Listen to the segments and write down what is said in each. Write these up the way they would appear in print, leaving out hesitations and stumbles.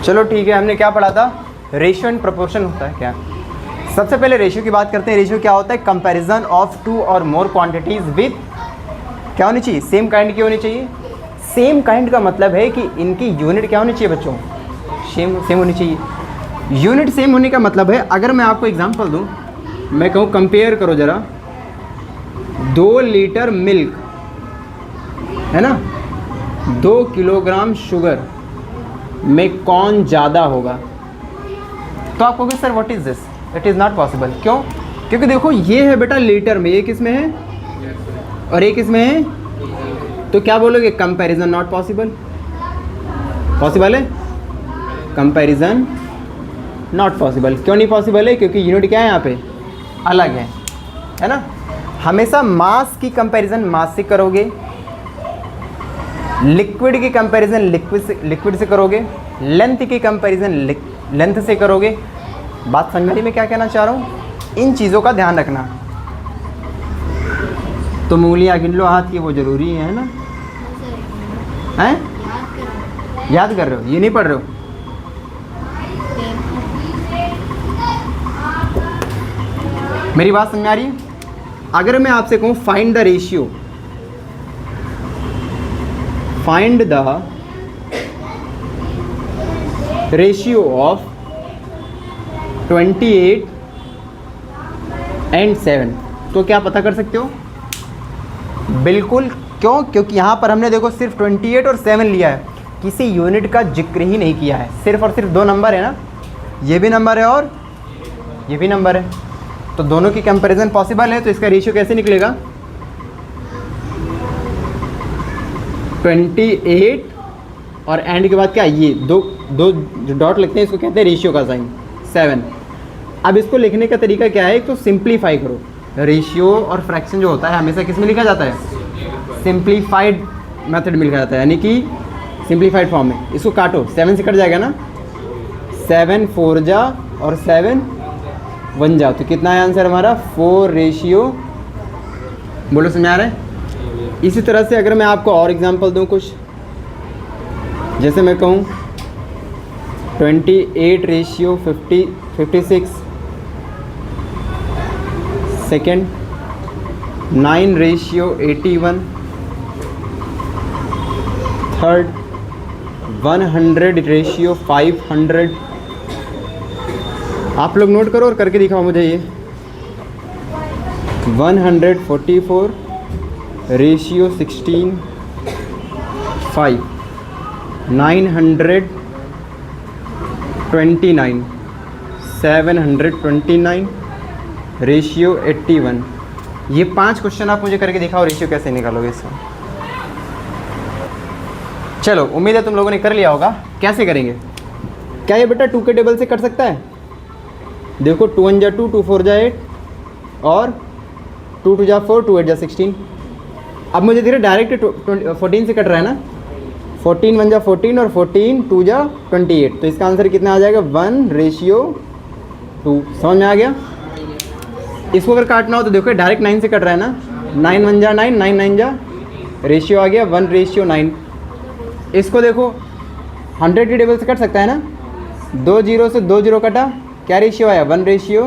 चलो ठीक है, हमने क्या पढ़ा था? रेशियो एंड प्रोपोर्शन होता है क्या। सबसे पहले रेशियो की बात करते हैं। रेशियो क्या होता है? कंपैरिजन ऑफ टू और मोर क्वांटिटीज विद क्या होनी चाहिए? सेम काइंड की होनी चाहिए। सेम काइंड का मतलब है कि इनकी यूनिट क्या होनी चाहिए बच्चों? सेम होनी चाहिए। यूनिट सेम होने का मतलब है, अगर मैं आपको एग्जांपल दूं, मैं कहूँ कंपेयर करो ज़रा 2 लीटर मिल्क है ना, 2 किलोग्राम शुगर में कौन ज़्यादा होगा, तो आप कहोगे sir what is this, it is not possible. क्यों? क्योंकि देखो ये है बेटा लीटर में, ये किस में है और ये किस में है, तो क्या बोलोगे? Comparison not possible. पॉसिबल है? Comparison not possible. क्यों नहीं पॉसिबल है? क्योंकि यूनिट क्या है यहाँ पे? अलग है ना। हमेशा मास की कंपैरिजन मास से करोगे, लिक्विड की कंपैरिजन लिक्विड से करोगे, लेंथ की कंपैरिजन लेंथ से करोगे। बात समझ में क्या कहना चाह रहा हूँ? इन चीज़ों का ध्यान रखना। तो उंगलियाँ गिन लो हाथ की, वो ज़रूरी है ना। हैं? याद कर रहे हो, ये नहीं पढ़ रहे हो? मेरी बात समझ आ रही है? अगर मैं आपसे कहूँ find the ratio, find the ratio of 28 and 7, तो क्या पता कर सकते हो? बिल्कुल। क्यों? क्योंकि यहाँ पर हमने देखो सिर्फ 28 और 7 लिया है, किसी यूनिट का जिक्र ही नहीं किया है। सिर्फ और सिर्फ 2 नंबर है ना, ये भी नंबर है और ये भी नंबर है, तो दोनों की कंपैरिजन पॉसिबल है। तो इसका रेशियो कैसे निकलेगा? 28 और एंड के बाद क्या, ये दो जो डॉट लिखते हैं इसको कहते हैं रेशियो का साइन, 7। अब इसको लिखने का तरीका क्या है? एक तो सिंप्लीफाई करो। रेशियो और फ्रैक्शन जो होता है हमेशा किस में लिखा जाता है? सिंप्लीफाइड मेथड में लिखा जाता है, यानी कि सिंप्लीफाइड फॉर्म में। इसको काटो, 7 से कट जाएगा ना, 7 4 जा और 7 1 जा, तो कितना है आंसर हमारा? 4 रेशियो। बोलो समझ आ रहा है? इसी तरह से अगर मैं आपको और एग्जांपल दूं कुछ, जैसे मैं कहूँ 28 ratio 56 second, 9 ratio 81 third, 100 ratio 500। आप लोग नोट करो और करके दिखाओ मुझे ये। 144 रेशियो 16 5, 929 729 रेशियो 81। ये 5 क्वेश्चन आप मुझे करके दिखाओ, रेशियो कैसे निकालोगे इसका। चलो, उम्मीद है तुम लोगों ने कर लिया होगा। कैसे करेंगे? क्या ये बेटा 2 के टेबल से कट सकता है? देखो 2 1 जा 2, 2 4 जा 8 और 2 2 जा 4, 2 8 जा 16। अब मुझे धीरे डायरेक्ट 14 से कट रहा है ना, 14 1 जा 14 और 14 2 जा 28, तो इसका आंसर कितना आ जाएगा? 1 रेशियो 2। समझ में आ गया? इसको अगर काटना हो तो देखो डायरेक्ट 9 से कट रहा है ना, 9 1 जा 9, 9 9 जा, रेशियो आ गया 1 रेशियो 9। इसको देखो 100 के टेबल से कट सकता है ना, 2 0 से 2 0 कटा, क्या रेशियो आया? 1 रेशियो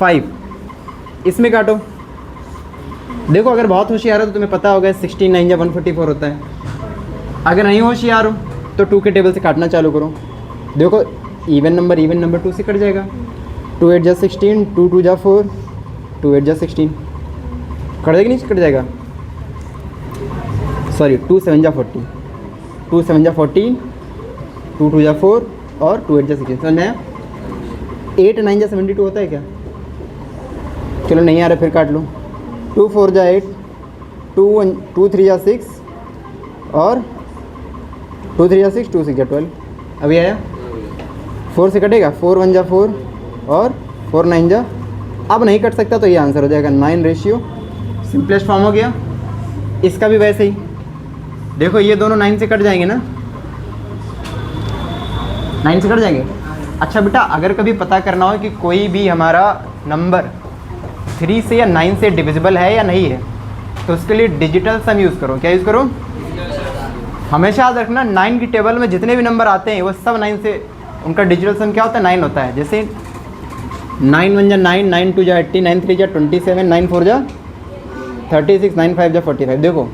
5। इसमें काटो, देखो अगर बहुत होशियार हो तो तुम्हें पता होगा 16 9 या 144 होता है। अगर नहीं होशियार हो तो 2 के टेबल से काटना चालू करो। देखो इवन नंबर 2 से कट जाएगा, 2 8 जा 16, 2 2 जा 4, 2 8 जा 16, कट जाएगा नहीं? कट जाएगा, सॉरी 2 7 जा 40, 2 7 जा 14, 2 2 जा 4 और 2 8 जा 16। समझ में आया? 8 9 जा 72 होता है क्या? चलो नहीं आ रहा फिर काट लो। 2 4 जा 8, 2 3 जा 6 और 2 3 जा 6, 2 6 जा 12। अभी आया? 4 से कटेगा, 4 1 जा 4 और 4 9 जा, अब नहीं कट सकता तो ये आंसर हो जाएगा 9 रेशियो। सिंपलेस्ट फॉर्म हो गया। इसका भी वैसे ही देखो, ये दोनों 9 से कट जाएंगे ना, 9 से कट जाएंगे। अच्छा बेटा, अगर कभी पता करना हो कि कोई भी हमारा नंबर 3 से या 9 से डिविजिबल है या नहीं है, तो उसके लिए डिजिटल सम यूज़ करो। क्या यूज़ करो? हमेशा याद रखना 9 की टेबल में जितने भी नंबर आते हैं वो सब 9 से, उनका डिजिटल सम क्या होता है 9 होता है। जैसे 9 1 जा 9, 9 2 जा 80, 9 3 जा 27, 9 4 जा 36, 9 5 जा 45। देखो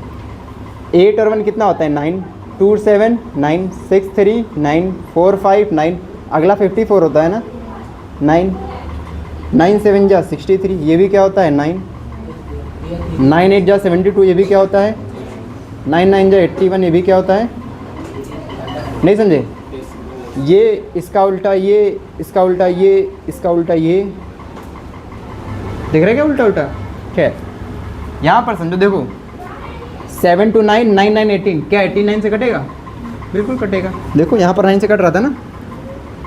8 और 1 कितना होता है 9, 2 7, 9 6 3, 9 4 5, 9, अगला 54 होता है ना 9, 9 7 जा 63, ये भी क्या होता है 9, 9 8 जा 72, ये भी क्या होता है 9 9 जा 81, ये भी क्या होता है, नहीं समझे, ये इसका उल्टा ये, इसका उल्टा ये, इसका उल्टा ये, देख रहे क्या उल्टा उल्टा। खैर यहाँ पर समझो, देखो 7 to 9, 9 9 18, क्या 89 से कटेगा, बिल्कुल कटेगा। देखो यहाँ पर 9 से कट रहा था ना,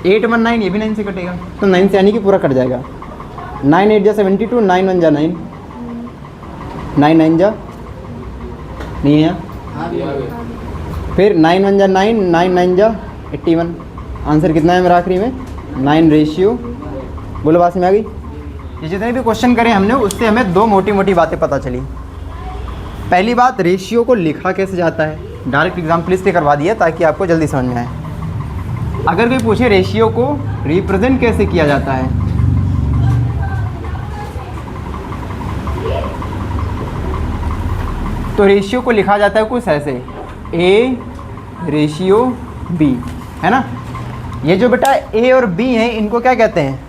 8 1 9, ये भी 9 से कटेगा, तो 9 से यानी कि पूरा कट जाएगा। 9 8 जा 72, 9 1 जा 9, 9 9 जा नहीं है, फिर 9 1 जा 9, 9 9 जा 81। आंसर कितना है मेरा आखिरी में 9 रेशियो। बोलो बात में आ गई। ये जितने भी क्वेश्चन करे हमने उससे हमें दो मोटी मोटी बातें पता चली। पहली बात, रेशियो को लिखा कैसे जाता है, डायरेक्ट एग्जाम्पल इसलिए करवा दिया ताकि आपको जल्दी समझ में आए। अगर कोई पूछे रेशियो को रिप्रेजेंट कैसे किया जाता है, तो रेशियो को लिखा जाता है कुछ ऐसे, A रेशियो B, है ना। ये जो बेटा A और B हैं इनको क्या कहते हैं,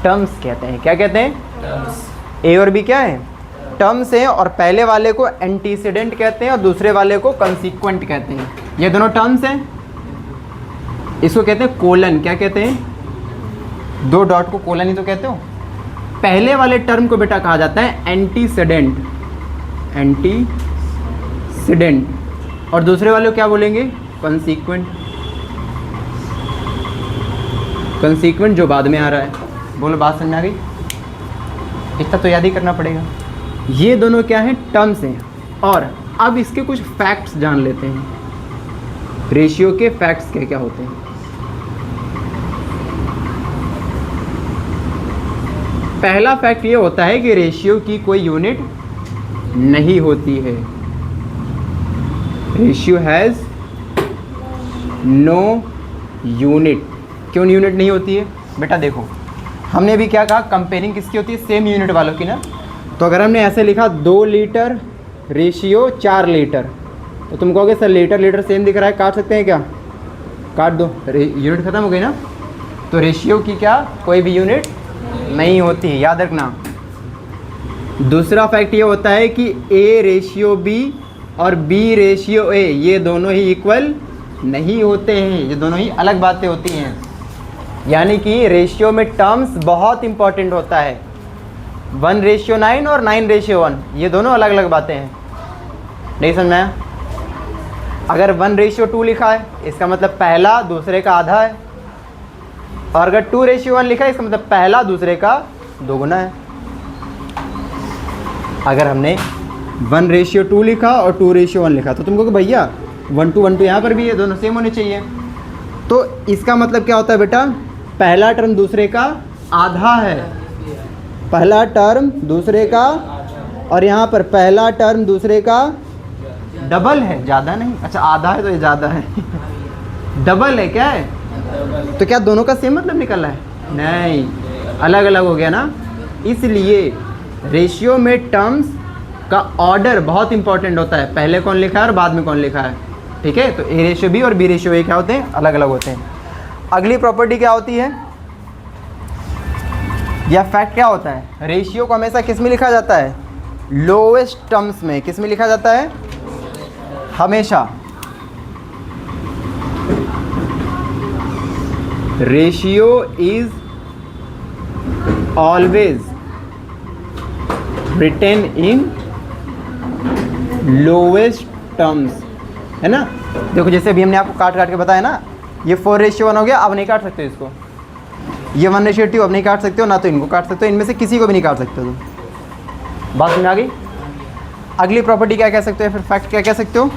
टर्म्स कहते हैं। क्या कहते हैं, टर्म्स। A और B क्या है, टर्म्स हैं, और पहले वाले को एंटीसीडेंट कहते हैं और दूसरे वाले को कंसीक्वेंट कहते हैं। ये दोनों टर्म्स हैं, इसको कहते हैं कोलन। क्या कहते हैं, दो डॉट को कोलन ही तो कहते हो। पहले वाले टर्म को बेटा कहा जाता है एंटीसीडेंट, एंटीसीडेंट, और दूसरे वाले को क्या बोलेंगे, कंसीक्वेंट, कंसीक्वेंट जो बाद में आ रहा है। बोलो बात समझ आ गई। इतना तो याद ही करना पड़ेगा। ये दोनों क्या हैं, टर्म्स हैं। और अब इसके कुछ फैक्ट्स जान लेते हैं, रेशियो के फैक्ट्स क्या क्या होते हैं। पहला फैक्ट ये होता है कि रेशियो की कोई यूनिट नहीं होती है। Ratio has no unit. क्यों यूनिट नहीं होती है बेटा, देखो हमने भी क्या कहा, कंपेयरिंग किसकी होती है, सेम यूनिट वालों की ना। तो अगर हमने ऐसे लिखा 2 लीटर रेशियो 4 लीटर, तो तुम कहोगे सर लीटर लीटर सेम दिख रहा है, काट सकते हैं क्या, काट दो, यूनिट खत्म हो गई ना। तो रेशियो की क्या कोई भी यूनिट नहीं होती है, याद रखना। दूसरा फैक्ट ये होता है कि A रेशियो B और B रेशियो A ये दोनों ही इक्वल नहीं होते हैं, ये दोनों ही अलग बातें होती हैं। यानी कि रेशियो में टर्म्स बहुत इंपॉर्टेंट होता है। 1:9 और 9:1 ये दोनों अलग अलग बातें हैं, नहीं समझ में आया। अगर 1:2 लिखा है इसका मतलब पहला दूसरे का आधा है, और अगर 2:1 लिखा है इसका मतलब पहला दूसरे का दोगुना है। अगर हमने 1:2 लिखा और 2:1 लिखा तो तुमको कि भैया 1:1 यहाँ पर भी है, दोनों सेम होने चाहिए। तो इसका मतलब क्या होता है बेटा, पहला टर्म दूसरे का आधा है, पहला टर्म दूसरे का, और यहाँ पर पहला टर्म दूसरे का डबल है, ज़्यादा नहीं। अच्छा आधा है तो ये ज़्यादा है डबल है, क्या है, तो क्या दोनों का सेम मतलब निकल रहा है, नहीं, अलग अलग हो गया ना। इसलिए रेशियो में टर्म्स का ऑर्डर बहुत इंपॉर्टेंट होता है, पहले कौन लिखा है और बाद में कौन लिखा है, ठीक है। तो A रेशियो B और B रेशियो A क्या होते हैं, अलग अलग होते हैं। अगली प्रॉपर्टी क्या होती है, या फैक्ट क्या होता है, रेशियो को हमेशा किस में लिखा जाता है, लोएस्ट टर्म्स में। किस में लिखा जाता है, हमेशा ratio is always written in lowest terms, है ना। देखो जैसे अभी हमने आपको काट काट के बताया ना, ये 4:1 हो गया, अब नहीं काट सकते इसको। ये 1:2 अब नहीं काट सकते हो, ना तो इनको काट सकते हो, इनमें से किसी को भी नहीं काट सकते हो तुम। बात में आ गई। अगली प्रॉपर्टी क्या कह सकते हो, फिर फैक्ट क्या कह सकते हो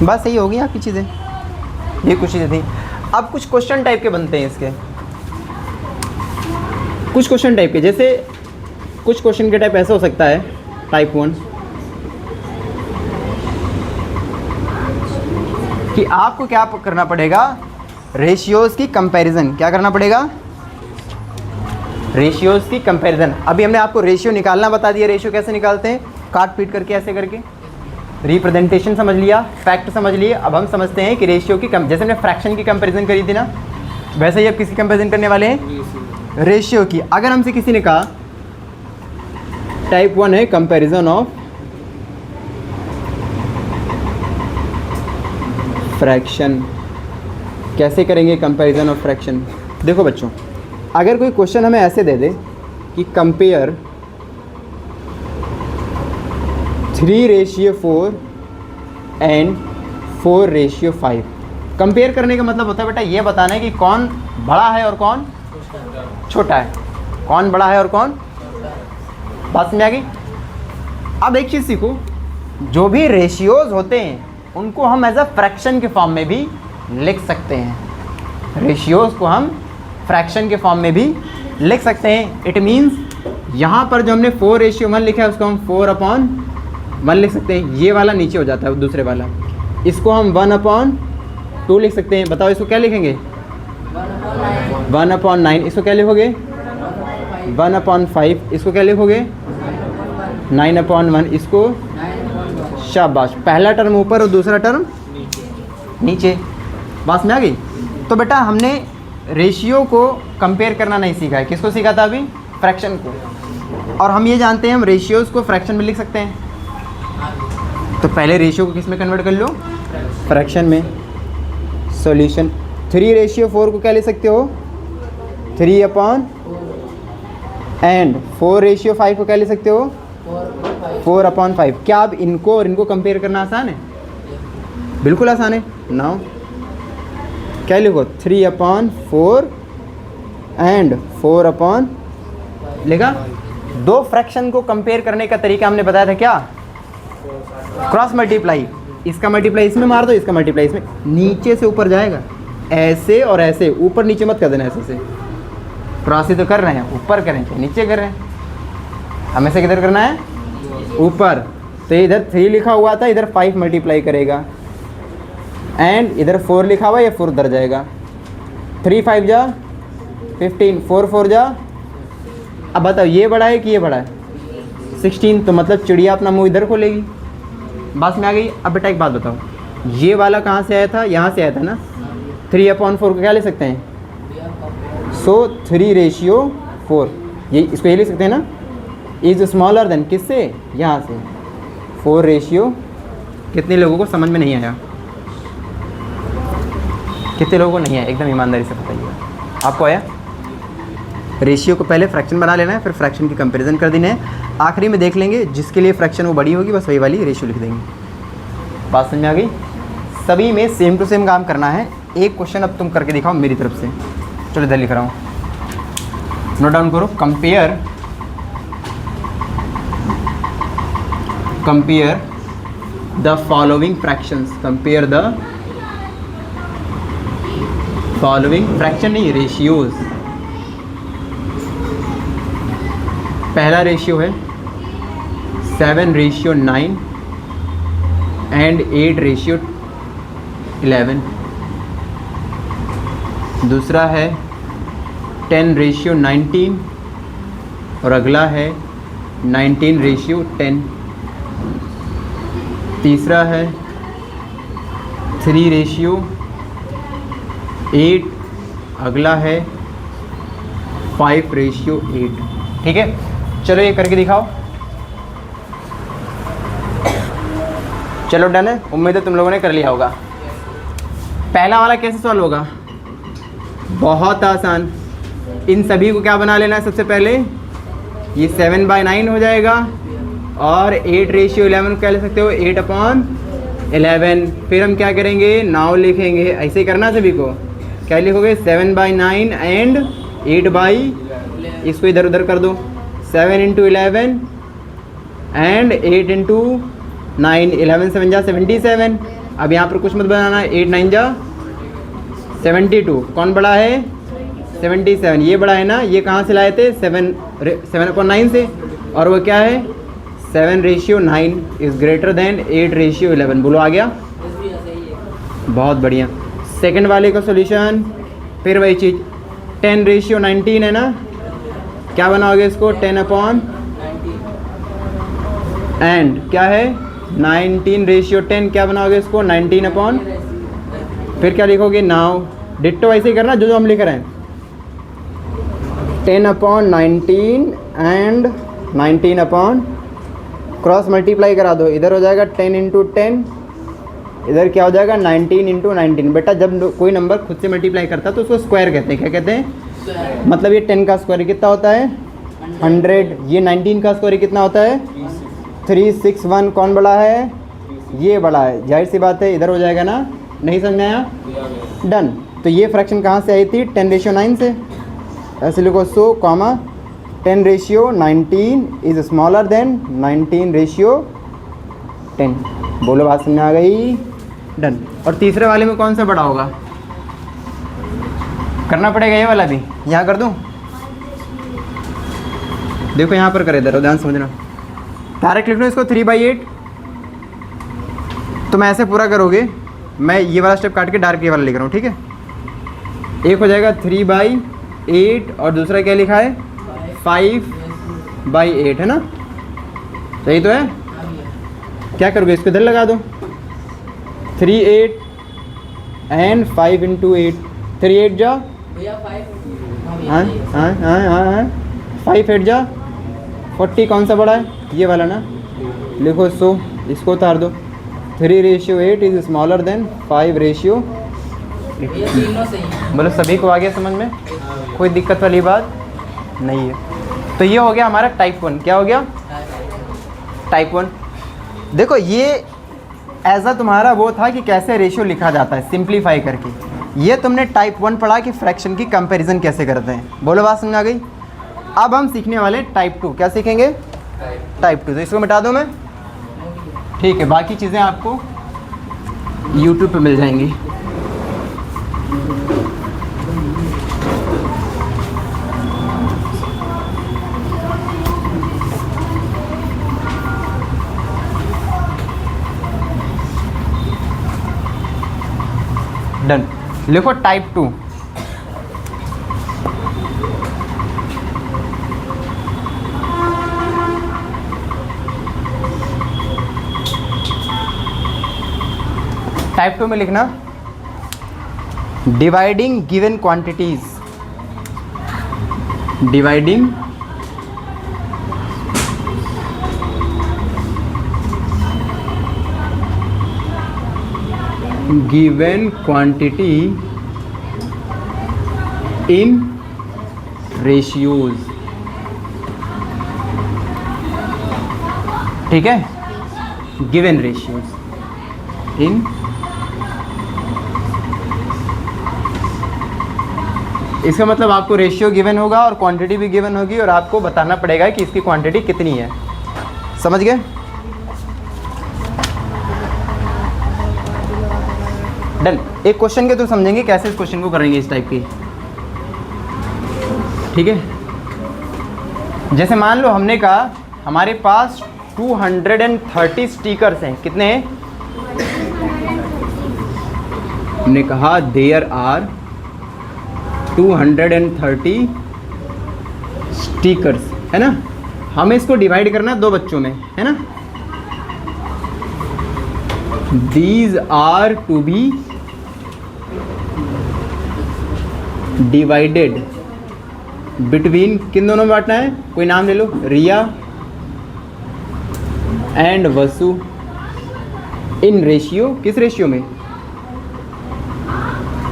बस यही होगी आपकी चीज़ें, ये कुछ चीज़ें थी। अब कुछ क्वेश्चन टाइप के बनते हैं इसके, कुछ क्वेश्चन टाइप के, जैसे कुछ क्वेश्चन के टाइप ऐसा हो सकता है टाइप 1 कि आपको क्या करना पड़ेगा, रेशियोज़ की कंपैरिजन। क्या करना पड़ेगा, रेशियोज़ की कंपैरिजन। अभी हमने आपको रेशियो निकालना बता दिया, रेशियो कैसे निकालते हैं, काट पीट करके ऐसे करके। रिप्रेजेंटेशन समझ लिया, फैक्ट समझ लिए। अब हम समझते हैं कि रेशियो की जैसे हमने फ्रैक्शन की कंपैरिजन करी थी ना, वैसे ही अब किसकी कंपैरिजन करने वाले हैं, रेशियो की। अगर हमसे किसी ने कहा टाइप 1 है कंपैरिजन ऑफ फ्रैक्शन, कैसे करेंगे कंपैरिजन ऑफ फ्रैक्शन। देखो बच्चों, अगर कोई क्वेश्चन हमें ऐसे दे दे कि कंपेयर 3:4 एंड 4:5, कंपेयर करने का मतलब होता है बेटा ये बताना है कि कौन बड़ा है और कौन छोटा है, कौन बड़ा है और कौन, बात समझ आ गई। अब एक चीज़ सीखो, जो भी रेशियोज होते हैं उनको हम एज अ फ्रैक्शन के फॉर्म में भी लिख सकते हैं। रेशियोज को हम फ्रैक्शन के फॉर्म में भी लिख सकते हैं। इट मीन्स यहाँ पर जो हमने 4:1 लिखा है उसको हम 4/1 लिख सकते हैं। ये वाला नीचे हो जाता है दूसरे वाला, इसको हम 1/2 लिख सकते हैं। बताओ इसको क्या लिखेंगे, 1/9। इसको क्या लिखोगे, 1/5। इसको क्या लिखोगे, 9/1। इसको शाबाश, पहला टर्म ऊपर और दूसरा टर्म नीचे। बात में आ गई। तो बेटा हमने रेशियो को कंपेयर करना नहीं सीखा है, किसको सीखा था अभी, फ्रैक्शन को। और हम ये जानते हैं हम रेशियोज़ को फ्रैक्शन में लिख सकते हैं। तो पहले रेशियो को किस में कन्वर्ट कर लो, फ्रैक्शन में। सॉल्यूशन 3:4 को क्या ले सकते हो, 3/, एंड 4:5 को क्या ले सकते हो, 4/5। क्या अब इनको और इनको कंपेयर करना आसान है, बिल्कुल आसान है। नाउ क्या लिखो, 3/4 एंड 4/, लिखा। दो फ्रैक्शन को कंपेयर करने का तरीका हमने बताया था क्या, क्रॉस मल्टीप्लाई। इसका मल्टीप्लाई इसमें मार दो, इसका मल्टीप्लाई इसमें, नीचे से ऊपर जाएगा, ऐसे और ऐसे, ऊपर नीचे मत कर देना ऐसे से। क्रॉस ही तो कर रहे हैं, ऊपर करें क्या नीचे कर रहे हैं, हमें से किधर करना है, ऊपर। तो इधर 3 लिखा हुआ था, इधर 5 मल्टीप्लाई करेगा, एंड इधर 4 लिखा हुआ, ये 4 उधर जाएगा। 3 5 जा 15, 4 4 जा। अब बताओ ये बड़ा है कि ये बड़ा है, 16। तो मतलब चिड़िया अपना मुंह इधर खोलेगी। बात में आ गई। अब बेटा एक बात बताओ, ये वाला कहाँ से आया था, यहाँ से आया था ना। 3/4 को क्या ले सकते हैं, सो 3:4, ये इसको ये ले सकते हैं ना, इज स्मॉलर देन, किससे, यहाँ से। 4:, कितने लोगों को समझ में नहीं आया, कितने लोगों को नहीं आया, एकदम ईमानदारी से बताइए। आपको आया। रेशियो को पहले फ्रैक्शन बना लेना है, फिर फ्रैक्शन की कंपैरिजन कर देना है, आखिरी में देख लेंगे जिसके लिए फ्रैक्शन वो बड़ी होगी बस वही वाली रेशियो लिख देंगे। बात समझ में आ गई। सभी में सेम टू सेम काम करना है। एक क्वेश्चन अब तुम करके दिखाओ मेरी तरफ से। चलो इधर लिख रहा हूँ, नोट डाउन करो। Compare the following fractions, compare the following fraction नहीं, रेशियोज। पहला रेशियो है 7:9 एंड 8:11। दूसरा है 10:19 और अगला है 19:10। तीसरा है 3:8, अगला है 5:8। ठीक है, चलो ये करके दिखाओ। चलो डन है, उम्मीद है तुम लोगों ने कर लिया होगा। पहला वाला कैसे सॉल्व होगा, बहुत आसान। इन सभी को क्या बना लेना है, सबसे पहले ये 7/9 हो जाएगा और 8:11 क्या ले सकते हो, 8/11। फिर हम क्या करेंगे, नाउ लिखेंगे, ऐसे ही करना सभी को। क्या लिखोगे, 7/9 एंड 8/, इसको इधर उधर कर दो, 7 × 11 एंड 8 × 9, 11 7 जा 77। अब यहाँ पर कुछ मत बनाना, 8 9 जा 72। कौन बड़ा है, 77। ये बड़ा है ना, ये कहाँ से लाए थे, 7/9 से, और वो क्या है 7:9 इज़ ग्रेटर देन 8:11। बोलो आ गया, बहुत बढ़िया। सेकंड वाले का सॉल्यूशन फिर वही चीज़, 10:19 है ना, क्या बनाओगे इसको, 10 एंड क्या है 19:10, क्या बनाओगे इसको 19 फिर क्या लिखोगे, नाउ डिट्टो ऐसे ही करना जो हम लिख रहे हैं, 10/19 एंड 19 क्रॉस मल्टीप्लाई करा दो, इधर हो जाएगा 10 × 10, इधर क्या हो जाएगा 19 × 19। बेटा जब कोई नंबर खुद से मल्टीप्लाई करता है तो उसको स्क्वायर कहते हैं, क्या कहते हैं, मतलब ये 10 का स्क्वायर कितना होता है 100, ये 19 का स्क्वायर कितना होता है 361। कौन बड़ा है, ये बड़ा है, जाहिर सी बात है इधर हो जाएगा ना, नहीं समझ में आया, डन। तो ये फ्रैक्शन कहाँ से आई थी, 10:9 से, ऐसे लिखो, सो कॉमा 10:19 इज़ स्मॉलर देन 19:10। बोलो बात समझ में आ गई, डन। और तीसरे वाले में कौन सा बड़ा होगा, करना पड़ेगा ये वाला भी, यहाँ कर दूँ, देखो यहाँ पर करे, इधर ध्यान समझना, डायरेक्ट लिख लो इसको 3/8। तो मैं ऐसे पूरा करोगे, मैं ये वाला स्टेप काट के डायरेक्ट ये वाला लिख रहा हूँ, ठीक है। एक हो जाएगा 3/8 और दूसरा क्या लिखा है 5/8 है ना, सही तो है। क्या करोगे, इसको इधर लगा दो, 3/8 एंड 5 × 8, 3/8 जा, हाँ हाँ हाँ हाँ, 5/8 जा 40। कौन सा बड़ा है, ये वाला ना, लिखो, सो इसको उतार दो, 3:8 इज़ स्मॉलर देन 5:8। बोलो सभी को आ गया समझ में, कोई दिक्कत वाली बात नहीं है। तो ये हो गया हमारा टाइप 1। क्या हो गया, टाइप 1। देखो ये ऐसा तुम्हारा वो था कि कैसे रेशियो लिखा जाता है सिंप्लीफाई करके, ये तुमने टाइप 1 पढ़ा कि फ्रैक्शन की कंपैरिजन कैसे करते हैं। बोलो बात समझ आ गई। अब हम सीखने वाले टाइप 2। क्या सीखेंगे, टाइप 2। तो इसको मिटा दूँ मैं, ठीक है, बाकी चीज़ें आपको YouTube पे मिल जाएंगी। डन, लिखो टाइप 2। टाइप 2 में लिखना dividing given quantities, dividing given quantity in ratios, ठीक है, गिवन रेशियोज इन, इसका मतलब आपको रेशियो गिवन होगा और क्वांटिटी भी गिवन होगी और आपको बताना पड़ेगा कि इसकी क्वांटिटी कितनी है। समझ गए, डन। एक क्वेश्चन के थ्रू समझेंगे कैसे इस क्वेश्चन को करेंगे इस टाइप की, ठीक है। जैसे मान लो हमने कहा हमारे पास 230 स्टिकर्स हैं, कितने हैं, हमने कहा देयर आर 230 स्टिकर्स, है ना। हमें इसको डिवाइड करना है 2 बच्चों में, है ना। These are to be divided between, किन दोनों में बांटना है, कोई नाम ले लो, Riya and Vasu, in ratio, किस रेशियो में,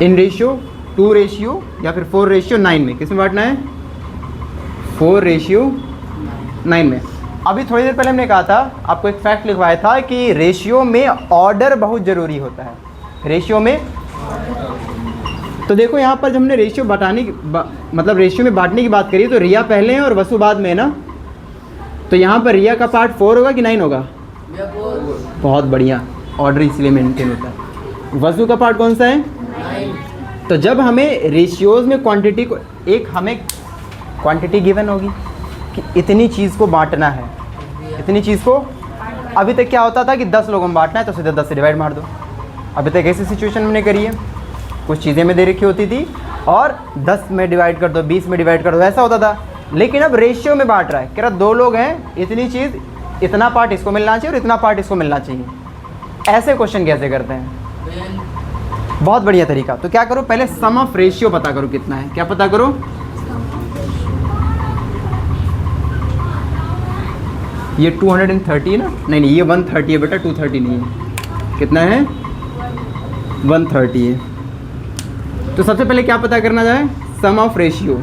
इन रेशियो 2 रेशियो या फिर 4:9 में, किस में बांटना है, 4:9 में। अभी थोड़ी देर पहले हमने कहा था, आपको एक फैक्ट लिखवाया था कि रेशियो में ऑर्डर बहुत ज़रूरी होता है, रेशियो में। तो देखो यहाँ पर जब हमने रेशियो बढ़ाने की मतलब रेशियो में बांटने की बात करी तो रिया पहले है और वसु बाद में है ना। तो यहाँ पर रिया का पार्ट 4 होगा कि 9 होगा, बहुत बढ़िया, ऑर्डर इसलिए मेंटेन होता है। वसु का पार्ट कौन सा है, 9। तो जब हमें रेशियोज में क्वांटिटी को, एक हमें क्वांटिटी गिवन होगी कि इतनी चीज़ को बांटना है, इतनी चीज़ को अभी तक क्या होता था कि 10 लोगों में बांटना है तो सीधे 10 से डिवाइड मार दो। अभी तक ऐसी सिचुएशन हमने करी है, कुछ चीज़ें में दे रखी होती थी और 10 में डिवाइड कर दो, 20 में डिवाइड कर दो, ऐसा होता था। लेकिन अब रेशियो में बांट रहा है, कह रहा 2 लोग हैं, इतनी चीज़, इतना पार्ट इसको मिलना चाहिए और इतना पार्ट इसको मिलना चाहिए। ऐसे क्वेश्चन कैसे करते हैं? बहुत बढ़िया तरीका। तो क्या करो, पहले सम ऑफ रेशियो पता करो कितना है। क्या पता करो? ये 230 है ना? नहीं ये 130 है बेटा, 230 नहीं है। कितना है? 130 है। तो सबसे पहले क्या पता करना जाए? Sum of ratio.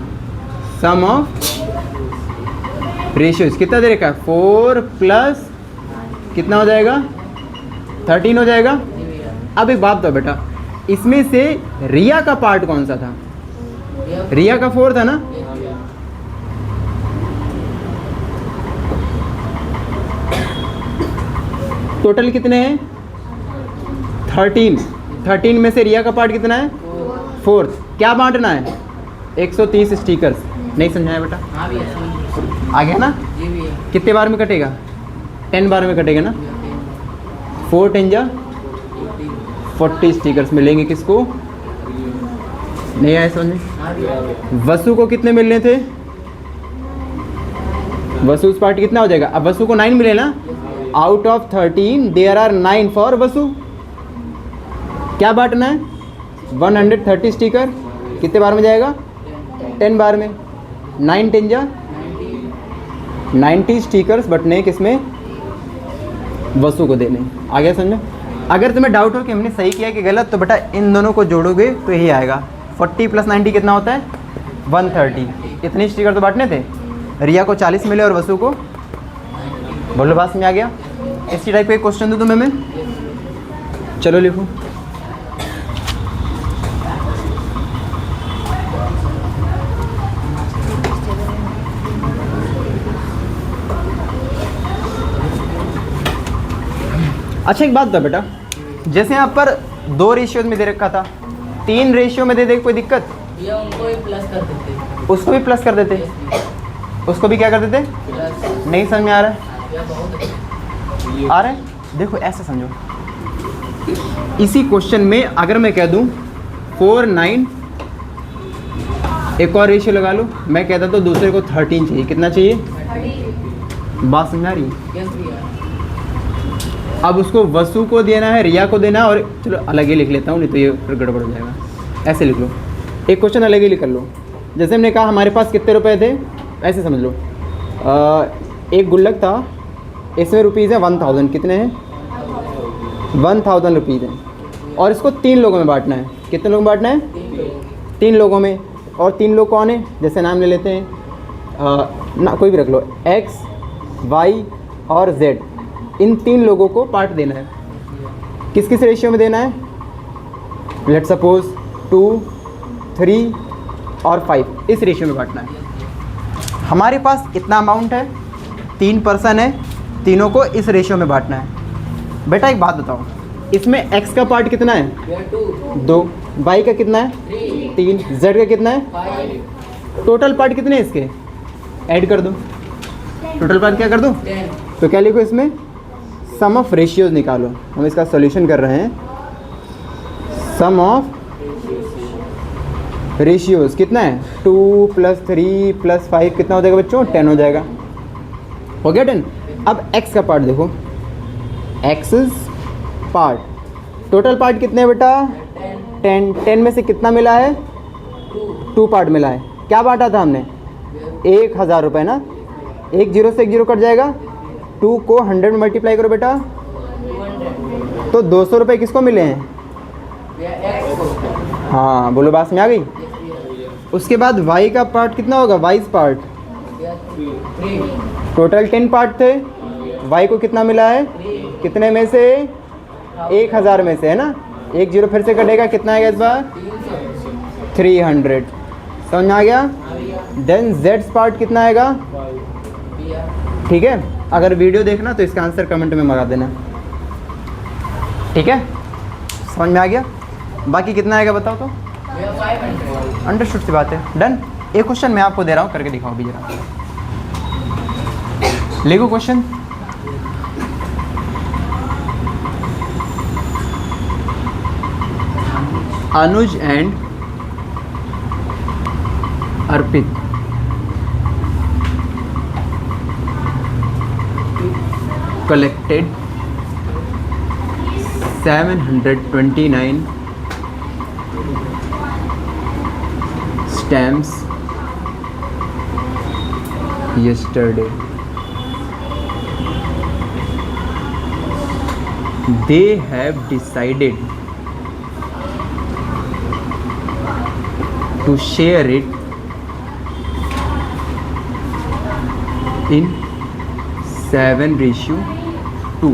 Sum of ratio कितना दे रखा है? 4 प्लस कितना हो जाएगा? 13 हो जाएगा। अब एक बात बताओ बेटा, इसमें से रिया का पार्ट कौन सा था? रिया का 4 था ना? टोटल कितने हैं? 13 में से रिया का पार्ट कितना है? 4। क्या बांटना है? 130 स्टिकर्स। नहीं समझाया बेटा? आ गया ना? कितने बार में कटेगा? 10 बार में कटेगा ना? 4 10 जा 40 स्टिकर्स मिलेंगे। किसको? नहीं आया समझ? वसु को कितने मिलने थे? वसु पार्ट कितना हो जाएगा? अब वसु को 9 मिले ना? Out of 13 there are 9 for Vasu. क्या बांटना है? 130 स्टिकर। कितने बार में जाएगा? 10 बार में। 9 10 जा 90 स्टिकर्स बटने किसमें? वसु को देने। आ गया समझ में? अगर तुम्हें डाउट हो कि हमने सही किया कि गलत, तो बेटा इन दोनों को जोड़ोगे तो यही आएगा। 40 प्लस 90 कितना होता है? 130। इतने स्टिकर तो बांटने थे। रिया को 40 मिले और वसु को, बोलो बात में आ गया? इसी टाइप का एक क्वेश्चन दूँ तुम्हें मैं? चलो लिखो। अच्छा एक बात था बेटा, जैसे यहाँ पर 2 रेशियो में दे रखा था, 3 रेशियो में दे दे, कोई दिक्कत? या उनको भी प्लस कर देते। उसको भी प्लस कर देते। उसको भी क्या कर देते? प्लस। नहीं समझ में आ रहा है? आ रहा है? देखो ऐसे समझो, इसी क्वेश्चन में अगर मैं कह दूं 4 9, एक और रेशियो लगा लो, मैं कहता तो दूसरे को 13 चाहिए। कितना चाहिए? बात समझ आ रही है? अब उसको वसु को देना है, रिया को देना है, और चलो अलग ही लिख लेता हूँ, नहीं तो ये फिर गड़बड़ हो जाएगा। ऐसे लिख लो, एक क्वेश्चन अलग ही लिख लो। जैसे हमने कहा हमारे पास कितने रुपए थे, ऐसे समझ लो, एक गुल्लक था, इसमें रुपीज़ है 1000। कितने हैं? 1000 रुपीज़ हैं, और इसको 3 लोगों में बांटना है। कितने लोगों में बांटना है? 3 लोगों में। और 3 लोग कौन है? जैसे नाम ले लेते हैं, ना कोई भी रख लो, X Y और Z। इन 3 लोगों को पार्ट देना है। किस किस रेशियो में देना है? लेट्स सपोज 2 3 और 5, इस रेशियो में बांटना है। हमारे पास इतना अमाउंट है, 3 पर्सन है, तीनों को इस रेशियो में बांटना है। बेटा एक बात बताओ, इसमें x का पार्ट कितना है? 2, y का कितना है? 3, z का कितना है? टोटल पार्ट कितने हैं इसके? ऐड कर दो। टोटल पार्ट क्या कर दो? तो क्या लिखो इसमें? सम ऑफ रेशियोज निकालो। हम इसका सॉल्यूशन कर रहे हैं। सम ऑफ रेशियोज कितना है? 2 प्लस 3 प्लस 5 कितना हो जाएगा बच्चों? 10 हो जाएगा। हो गया 10। अब x का पार्ट देखो, x पार्ट, टोटल पार्ट कितने हैं बेटा? 10 में से कितना मिला है? 2 पार्ट मिला है। क्या बांटा था हमने? 1000 रुपये ना? 1 0 से 1 0 कट जाएगा। 2 को 100 में मल्टीप्लाई करो बेटा, तो 200 रुपये किसको मिले हैं? हाँ बोलो, बात में आ गई? उसके बाद y का पार्ट कितना होगा? वाइज पार्ट, टोटल 10 पार्ट थे, y को कितना मिला है? कितने में से? 1000 में से, है ना? 1 0 फिर से कटेगा, कितना आएगा इस बार? 300। समझ आ गया? देन z पार्ट कितना आएगा? ठीक है, अगर वीडियो देखना तो इसका आंसर कमेंट में मंगा देना। ठीक है, समझ में आ गया? बाकी कितना आएगा बताओ तो? अंडरस्टूड सी बात है। डन। एक क्वेश्चन मैं आपको दे रहा हूँ, करके दिखाओ भी जरा। लिखो question. Anuj and Arpit collected 729 stamps yesterday. They have decided to share it in 7:2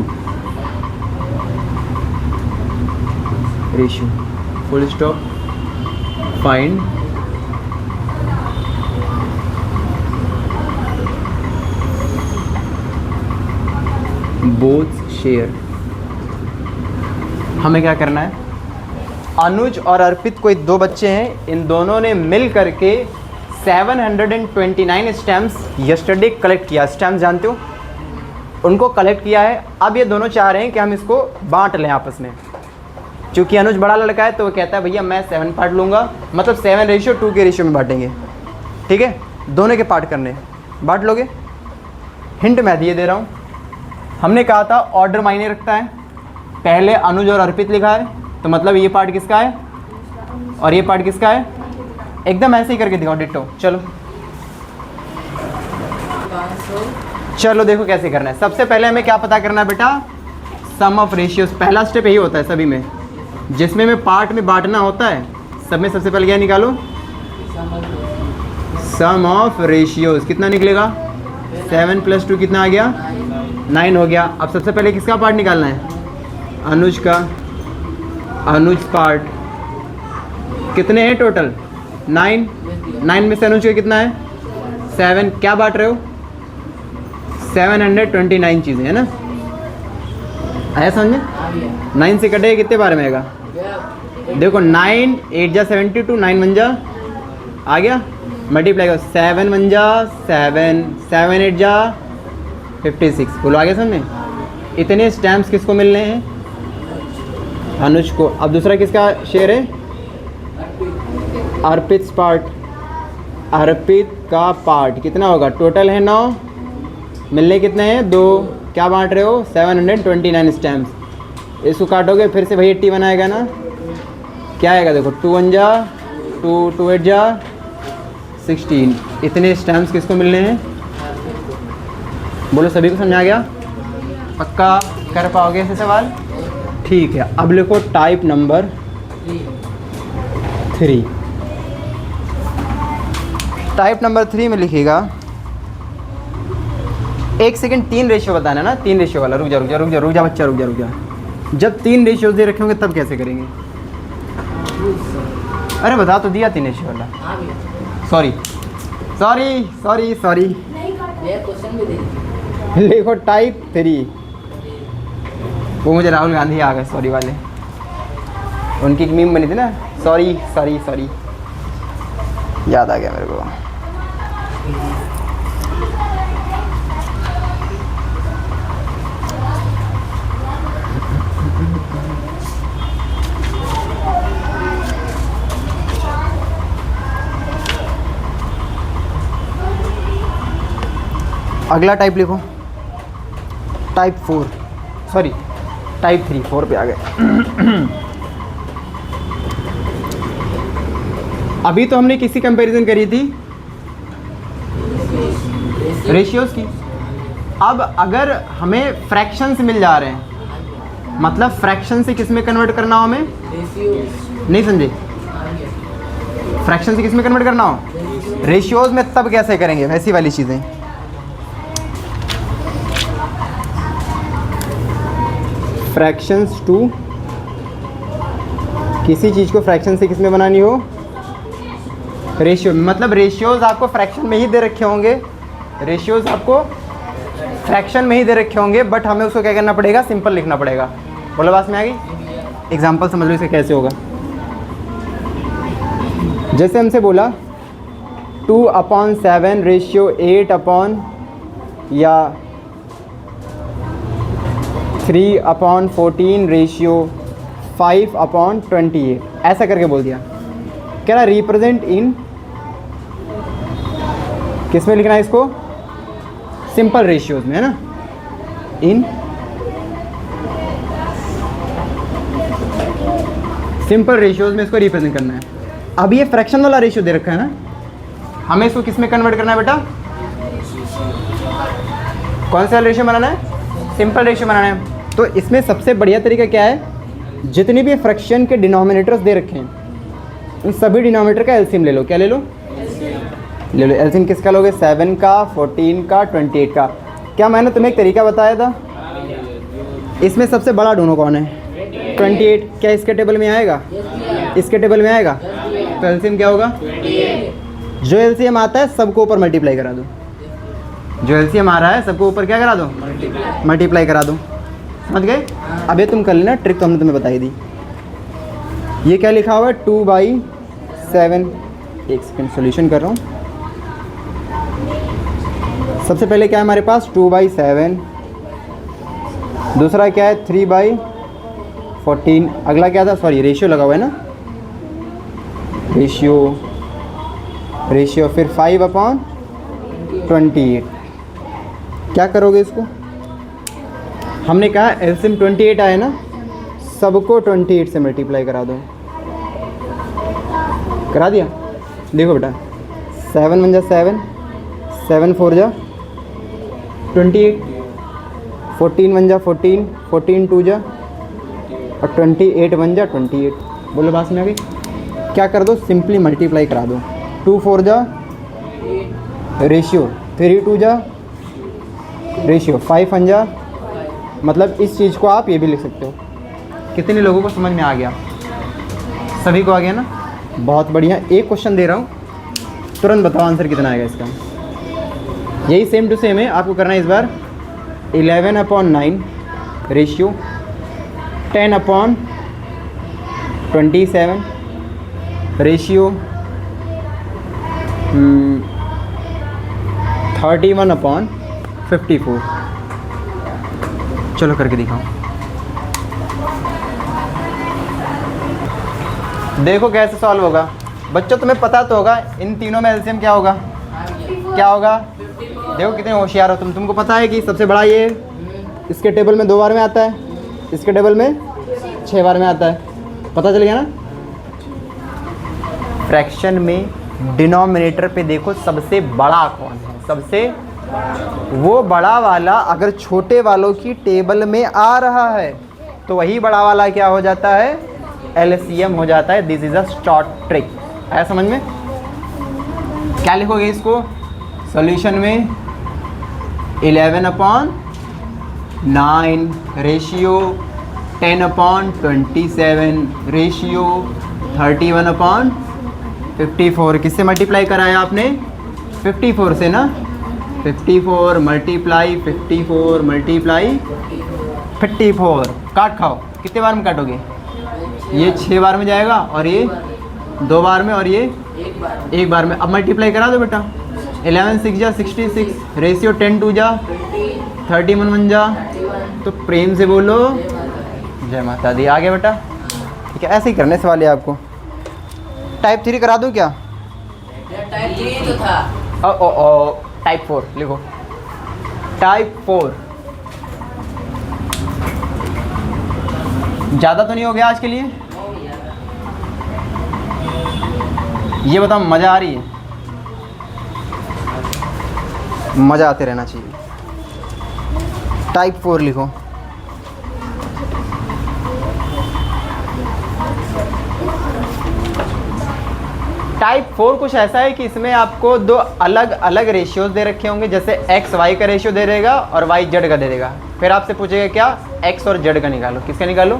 ratio. Full stop. Find both share. हमें क्या करना है? अनुज और अर्पित कोई दो बच्चे हैं, इन दोनों ने मिल करके 729 स्टैम्प्स यस्टरडे कलेक्ट किया। स्टैम्प्स जानते हो, उनको कलेक्ट किया है। अब ये दोनों चाह रहे हैं कि हम इसको बांट लें आपस में। चूँकि अनुज बड़ा लड़का है तो वो कहता है भैया मैं 7 पार्ट लूँगा, मतलब 7:2 के रेशियो में बांटेंगे। ठीक है, दोनों के पार्ट करने, बांट लोगे? हिंट मैं दिए दे रहा हूँ। हमने कहा था ऑर्डर मायने रखता है। पहले अनुज और अर्पित लिखा है तो मतलब ये पार्ट किसका है और ये पार्ट किसका है। एकदम ऐसे ही करके दिखाओ डिट्टो। चलो देखो कैसे करना है। सबसे पहले हमें क्या पता करना है बेटा? सम ऑफ रेशियोज। पहला स्टेप यही होता है सभी में, जिसमें हमें पार्ट में बांटना होता है। सब में सबसे पहले क्या निकालो? सम ऑफ रेशियोज। कितना निकलेगा? 7 + 2 कितना आ गया? 9 हो गया। अब सबसे पहले किसका पार्ट निकालना है? अनुज का। अनुज पार्ट कितने हैं टोटल? 9। 9 में से अनुज का कितना है? 7। क्या बांट रहे हो? 729 चीज़ें है ना। आया समझे? 9 से कटे कितने बार में आएगा? देखो 9 8 जा 72, 9 1 जा आ गया, मल्टीप्लाई करो 7 1 जा 7, 7 8 जा 56। बोलो आगे समझे? इतने स्टैम्प्स किसको मिलने हैं? अनुज को। अब दूसरा किसका शेयर है? अर्पित पार्ट। अर्पित का पार्ट कितना होगा? टोटल है 9, मिलने कितने हैं? 2। क्या बांट रहे हो? 729 स्टैम्प्स। इसको काटोगे फिर से वही 80 बनाएगा ना। क्या आएगा? देखो 2 1 जा 2, 2 8 जा 16। इतने स्टैम्प्स किसको मिलने हैं? बोलो सभी को समझा गया? पक्का कर पाओगे ऐसे सवाल? ठीक है। अब लिखो टाइप नंबर 3। टाइप नंबर 3 में लिखिएगा। एक सेकंड, 3 रेशियो बताना ना। 3 रेशियो वाला। रुक जा बच्चा, रुक जा। जब 3 रेशियो दे रखे होंगे तब कैसे करेंगे? अरे बता तो दिया 3 रेशियो वाला। सॉरी लिखो टाइप 3। वो मुझे राहुल गांधी आ गए सॉरी वाले, उनकी एक मीम बनी थी ना, सॉरी। याद आ गया मेरे को। अगला टाइप लिखो, टाइप 4, सॉरी टाइप 3, 4 पे आ गए। अभी तो हमने किसी कंपैरिजन करी थी? रेशियोज की। अब अगर हमें फ्रैक्शंस मिल जा रहे हैं, मतलब फ्रैक्शन से किस में कन्वर्ट करना हो हमें? नहीं समझे? फ्रैक्शन से किस में कन्वर्ट करना हो? रेशियोज में। तब कैसे करेंगे? वैसी वाली चीज़ें। फ्रैक्शंस टू, किसी चीज़ को फ्रैक्शन से किस में बनानी हो? रेशियो में। मतलब रेशियोज आपको फ्रैक्शन में ही दे रखे होंगे, रेशियोज आपको फ्रैक्शन में ही दे रखे होंगे, बट हमें उसको क्या करना पड़ेगा? सिंपल लिखना पड़ेगा। बोलो बात में आ गई? एग्जाम्पल समझ लो इसका कैसे होगा। जैसे हमसे बोला 2/7 रेशियो 8 या 3/14 रेशियो 5/28 ऐसा करके बोल दिया। कह रहा रिप्रेजेंट इन, किस में लिखना है इसको, सिंपल रेशियोज में, है ना, इन सिंपल रेशियोज में इसको रिप्रेजेंट करना है। अब ये फ्रैक्शन वाला रेशियो दे रखा है ना, हमें इसको किस में कन्वर्ट करना है बेटा, कौन सा रेशियो बनाना है, सिंपल रेशियो बनाना है। तो इसमें सबसे बढ़िया तरीका क्या है, जितनी भी फ्रैक्शन के डिनोमिनेटर्स दे रखे हैं उन सभी डिनोमिनेटर का एलसीएम ले लो। क्या ले लो, ले लो एलसीएम। किसका लोगे, 7 का, 14 का, 28 का। क्या मैंने तुम्हें एक तरीका बताया था, इसमें सबसे बड़ा ढूंढो कौन है, 28। क्या इसके टेबल में आएगा, इसके टेबल में आएगा, तो एलसीएम क्या होगा, जो एलसीएम आता है सबको ऊपर मल्टीप्लाई करा दो, जो एलसीएम आ रहा है सबको ऊपर क्या करा दो, मल्टीप्लाई करा दो। समझ गए। अब ये तुम कर लेना, ट्रिक तो हमने तुम्हें बताई दी। ये क्या लिखा हुआ है, 2/7। एक सेकंड सोल्यूशन कर रहा हूँ। सबसे पहले क्या है हमारे पास, 2/7। दूसरा क्या है, 3/14। अगला क्या था, सॉरी रेशियो लगा हुआ है ना, रेशियो फिर 5/28। क्या करोगे इसको, हमने कहा एलसीएम 28 आया ना, सबको 28 से मल्टीप्लाई करा दो। करा दिया। देखो बेटा 7 1 जा 7, 7 4 जा 28, 14 1 जा 14, 14 2 जा और 28 1 जा 28। बोलो बात सुना गई। क्या कर दो, सिंपली मल्टीप्लाई करा दो। 2 4 जा रेशियो, 3 2 जा रेशियो, 5 1 जा, मतलब इस चीज़ को आप ये भी लिख सकते हो। कितने लोगों को समझ में आ गया, सभी को आ गया ना, बहुत बढ़िया। एक क्वेश्चन दे रहा हूँ, तुरंत बताओ आंसर कितना आएगा इसका। यही सेम टू सेम है, आपको करना है इस बार 11/9 रेशियो 10/27 रेशियो 31/54। चलो करके दिखाओ, देखो कैसे सॉल्व होगा। बच्चों तुम्हें पता तो होगा इन तीनों में एलसीएम क्या होगा, क्या होगा। देखो कितने होशियार हो तुमको पता है कि सबसे बड़ा ये इसके टेबल में 2 बार में आता है, इसके टेबल में 6 बार में आता है। पता चल गया ना। फ्रैक्शन में डिनोमिनेटर पे देखो सबसे बड़ा कौन है, सबसे वो बड़ा वाला अगर छोटे वालों की टेबल में आ रहा है तो वही बड़ा वाला क्या हो जाता है, एलसीएम हो जाता है। This is a short trick. आया समझ में। क्या लिखोगे इसको सॉल्यूशन में, 11/9 रेशियो 10/27 रेशियो 31/54। किससे मल्टीप्लाई कराया आपने, 54 से ना। 54 मल्टीप्लाई 54 मल्टीप्लाई 54। काट खाओ, कितने बार में काटोगे, ये 6 बार में जाएगा और ये 2 बार में और ये 1 बार में। अब मल्टीप्लाई करा दो बेटा, 11 6 जा 66 रेशियो 10 2 जा 31 1 जा। तो प्रेम से बोलो जय माता दी। आ गया बेटा, ठीक है। ऐसे ही करने से वाले आपको। टाइप 3 करा दूँ क्या, टाइप 3 तो था। टाइप 4 लिखो, टाइप 4। ज़्यादा तो नहीं हो गया आज के लिए, ये बताओ मज़ा आ रही है, मज़ा आते रहना चाहिए। टाइप 4 लिखो। टाइप 4 कुछ ऐसा है कि इसमें आपको 2 अलग अलग रेशियोज दे रखे होंगे, जैसे एक्स वाई का रेशियो दे देगा और वाई जेड का दे देगा। फिर आपसे पूछेगा क्या, एक्स और जेड का निकालो। किसका निकालो,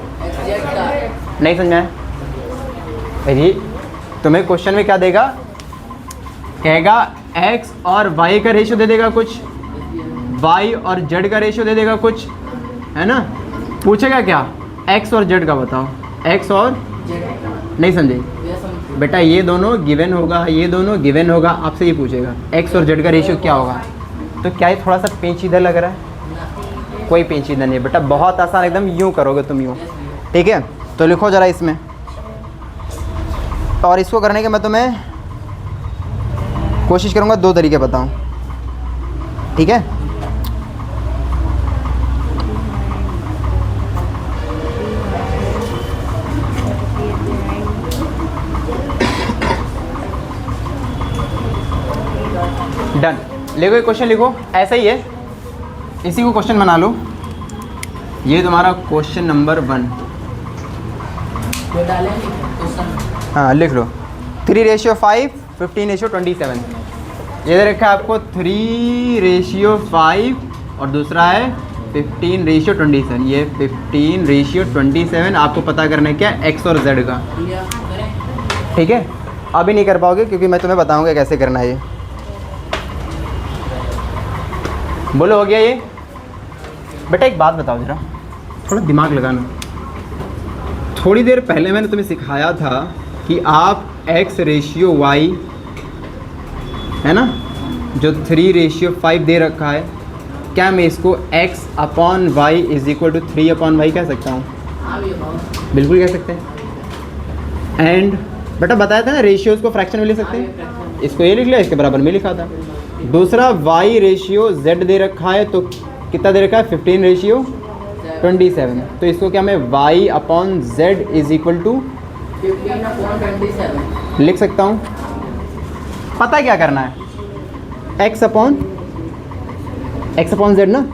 नहीं समझा है। अरे तुम्हें क्वेश्चन में क्या देगा, कहेगा एक्स और वाई का रेशियो दे देगा कुछ, वाई और जेड का रेशियो दे देगा कुछ, है ना। पूछेगा क्या, एक्स और जेड का बताओ, एक्स और नहीं समझे बेटा, ये दोनों गिवन होगा, ये दोनों गिवन होगा। आपसे ये पूछेगा एक्स और जेड का रेशियो क्या होगा। तो क्या ये थोड़ा सा पेचीदा लग रहा है, कोई पेचीदा नहीं बेटा, बहुत आसान, एकदम यूँ करोगे तुम यूँ, ठीक है। तो लिखो ज़रा इसमें, और इसको करने के मैं तुम्हें कोशिश करूँगा 2 तरीके बताऊँ, ठीक है। डन, लिखो ये क्वेश्चन, लिखो ऐसा ही है, इसी को क्वेश्चन बना लो। ये तुम्हारा क्वेश्चन नंबर 1। जो डालेंगे क्वेश्चन। हाँ लिख लो, 3:5, 15:27। ये दे रखा है आपको 3:5 और दूसरा है 15:27। ये 15:27 आपको पता करना है क्या, एक्स और जेड का, लिया करें। ठीक है। अभी नहीं कर पाओगे क्योंकि मैं तुम्हें बताऊंगा कैसे करना है ये। बोलो हो गया ये? बेटा एक बात बताओ ज़रा, थोड़ा दिमाग लगाना। थोड़ी देर पहले मैंने तुम्हें सिखाया था कि आप x/y है ना, जो 3:5 दे रखा है, क्या मैं इसको x/y = 3/y कह सकता हूँ? हाँ भी बहुत। बिल्कुल कह सकते हैं। एंड बेटा बताया था ना, रेशियोज़ को फ्रैक्शन में ले सकते हैं। इसको ये लिख लिया, इसके बराबर में लिखा था। दूसरा y/z दे रखा है, तो कितना दे रखा है, 15:27। तो इसको क्या मैं y/z = 15/27 लिख सकता हूँ। पता है क्या करना है, x/z ना,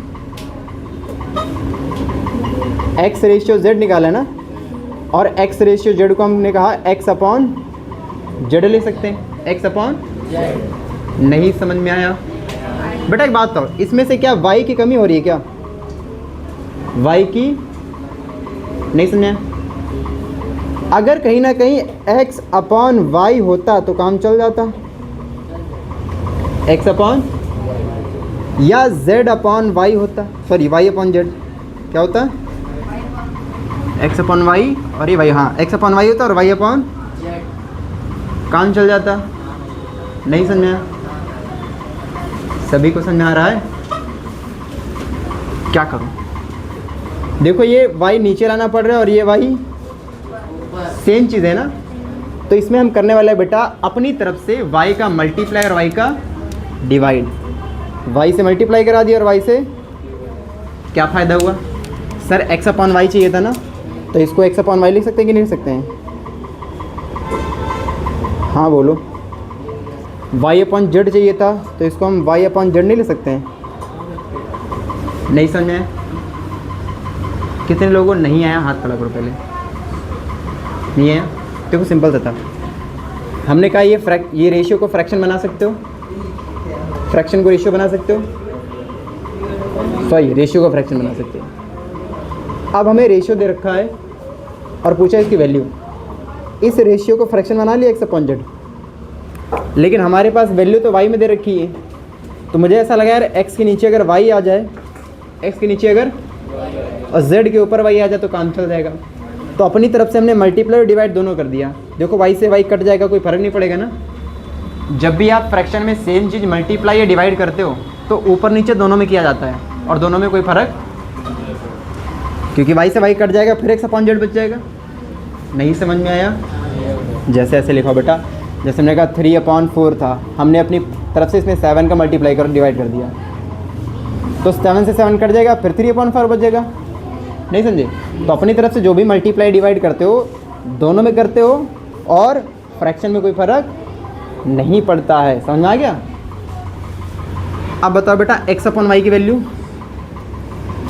x/z निकाला ना, और x/z को हमने कहा x/z ले सकते हैं, x/। नहीं समझ में आया? बेटा एक बात बताओ, इसमें से क्या y की कमी हो रही है क्या? y की नहीं समझा? अगर कहीं ना कहीं x/y होता तो काम चल जाता, x/ या z/y होता, सॉरी y/z क्या होता, x/y और ये y, हाँ x/y होता और y/, काम चल जाता। नहीं समझा? सभी को समझ में आ रहा है? क्या करूं? देखो ये y नीचे लाना पड़ रहा है और ये y सेम चीज़ है ना, तो इसमें हम करने वाले हैं बेटा अपनी तरफ से y का मल्टीप्लाई और y का डिवाइड। y से मल्टीप्लाई करा दिया और y से क्या फ़ायदा हुआ? सर x/y चाहिए था ना, तो इसको x/y लिख सकते हैं कि नहीं लिख सकते हैं? हाँ बोलो। y/z चाहिए था, तो इसको हम y/z नहीं ले सकते हैं? नहीं समझ में? कितने लोगों को नहीं आया, हाथ खड़ा करो पहले। नहीं आया? देखो सिंपल सा था, हमने कहा ये रेशियो को फ्रैक्शन बना सकते हो, फ्रैक्शन को रेशियो बना सकते हो, सॉरी रेशियो को फ्रैक्शन बना सकते हो। अब हमें रेशियो दे रखा है और पूछा इसकी वैल्यू, इस रेशियो को फ्रैक्शन बना लिया x/z, लेकिन हमारे पास वैल्यू तो y में दे रखी है, तो मुझे ऐसा लगा यार x के नीचे अगर y आ जाए, x के नीचे अगर और z के ऊपर y आ जाए तो काम चल जाएगा। तो अपनी तरफ से हमने मल्टीप्लाई और डिवाइड दोनों कर दिया। देखो y से y कट जाएगा, कोई फ़र्क नहीं पड़ेगा ना। जब भी आप फ्रैक्शन में सेम चीज़ मल्टीप्लाई या डिवाइड करते हो तो ऊपर नीचे दोनों में किया जाता है और दोनों में कोई फ़र्क, क्योंकि y से y कट जाएगा, फिर x/z बच जाएगा। नहीं समझ में आया? जैसे ऐसे लिखो बेटा, जैसे हमने कहा 3/4 था, हमने अपनी तरफ से इसमें 7 का मल्टीप्लाई कर डिवाइड कर दिया, तो 7 से 7 कट जाएगा, फिर 3/4 बच जाएगा। नहीं समझे? तो अपनी तरफ से जो भी मल्टीप्लाई डिवाइड करते हो दोनों में करते हो और फ्रैक्शन में कोई फ़र्क नहीं पड़ता है। समझ में आ गया? अब बताओ बेटा x/y की वैल्यू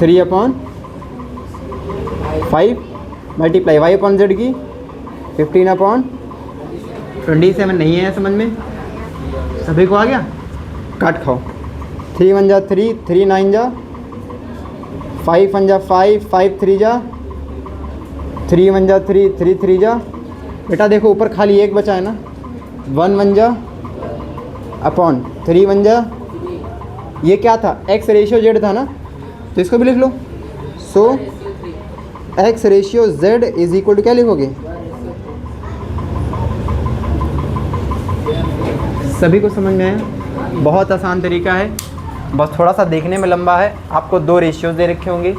3/5 मल्टीप्लाई y/z की 15/27 नहीं है समझ में? सभी को आ गया? काट खाओ। 3 1 जा 3, 3 9 जा 5 1 जा 5, 5 3 जा 3 1 जा 3, 3 3 जा। बेटा देखो ऊपर खाली एक बचा है ना, 1 1 जा अपॉन 3 1 जा, ये क्या था, x/z था ना, तो इसको भी लिख लो। सो x/z इज इक्वल टू क्या लिखोगे? सभी को समझ में आया? बहुत आसान तरीका है, बस थोड़ा सा देखने में लंबा है। आपको 2 रेशियोज़ दे रखे होंगे,